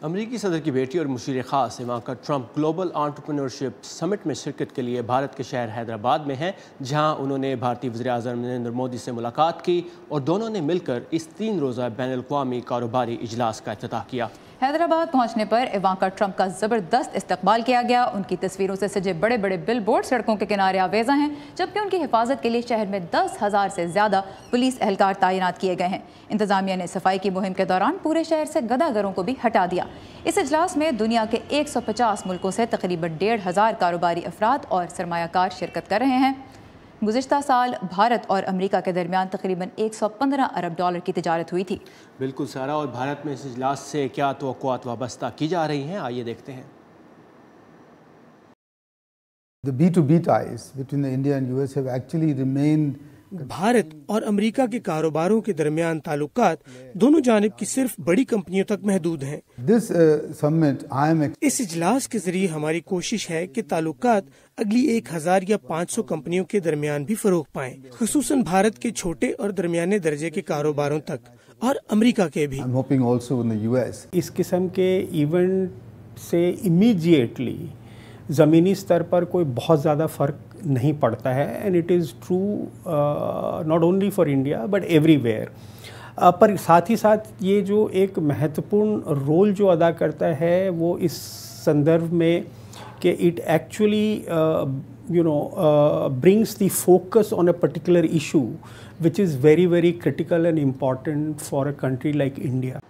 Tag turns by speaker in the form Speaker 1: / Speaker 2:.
Speaker 1: امریکی صدر کی بیٹی اور مشیر خاص ایوانکا ٹرمپ گلوبل انٹرپرینورشپ سمٹ میں شرکت کے لیے بھارت کے شہر حیدرآباد میں ہیں، جہاں انہوں نے بھارتی وزیر اعظم نریندر مودی سے ملاقات کی اور دونوں نے مل کر اس 3 روزہ بین الاقوامی کاروباری اجلاس کا افتتاح کیا۔
Speaker 2: حیدرآباد پہنچنے پر ایوانکا ٹرمپ کا زبردست استقبال کیا گیا۔ ان کی تصویروں سے سجے بڑے بڑے بل بورڈ سڑکوں کے کنارے آویزاں ہیں، جبکہ ان کی حفاظت کے لیے شہر میں 10,000 سے زیادہ پولیس اہلکار تعینات کیے گئے ہیں۔ انتظامیہ نے صفائی کی مہم کے دوران پورے شہر سے گدہ گروں کو بھی ہٹا دیا۔ اس اجلاس میں دنیا کے 150 ملکوں سے تقریباً 1,500 کاروباری افراد اور سرمایہ کار شرکت کر رہے ہیں۔ گزشتہ سال بھارت اور امریکہ کے درمیان تقریباً 115 ارب ڈالر کی تجارت ہوئی تھی۔
Speaker 1: بالکل سارا، اور بھارت میں اس اجلاس سے کیا توقعات وابستہ کی جا رہی ہیں، آئیے دیکھتے ہیں۔
Speaker 3: The B2B ties between the India and US have actually remained.
Speaker 4: Bharat اور امریکہ کے کاروباروں کے درمیان تعلقات دونوں جانب کی صرف بڑی کمپنیوں تک محدود ہیں۔
Speaker 3: This summit,
Speaker 4: اس اجلاس کے ذریعے ہماری کوشش ہے کہ تعلقات اگلی 1,000 یا 500 کمپنیوں کے درمیان بھی فروغ پائیں، خصوصاً بھارت کے چھوٹے اور درمیانے درجے کے کاروباروں تک اور امریکہ کے بھی۔
Speaker 3: I'm hoping also in the US.
Speaker 5: اس قسم کے ایونٹ سے امیڈیٹلی زمینی سطر پر کوئی بہت زیادہ فرق نہیں پڑتا ہے، and it is true not only for India but everywhere. پر ساتھ ہی ساتھ یہ جو ایک مہتوپورن رول جو ادا کرتا ہے وہ اس سندربھ میں کہ it actually brings the focus on a particular issue which is very, very critical and important for a country like India.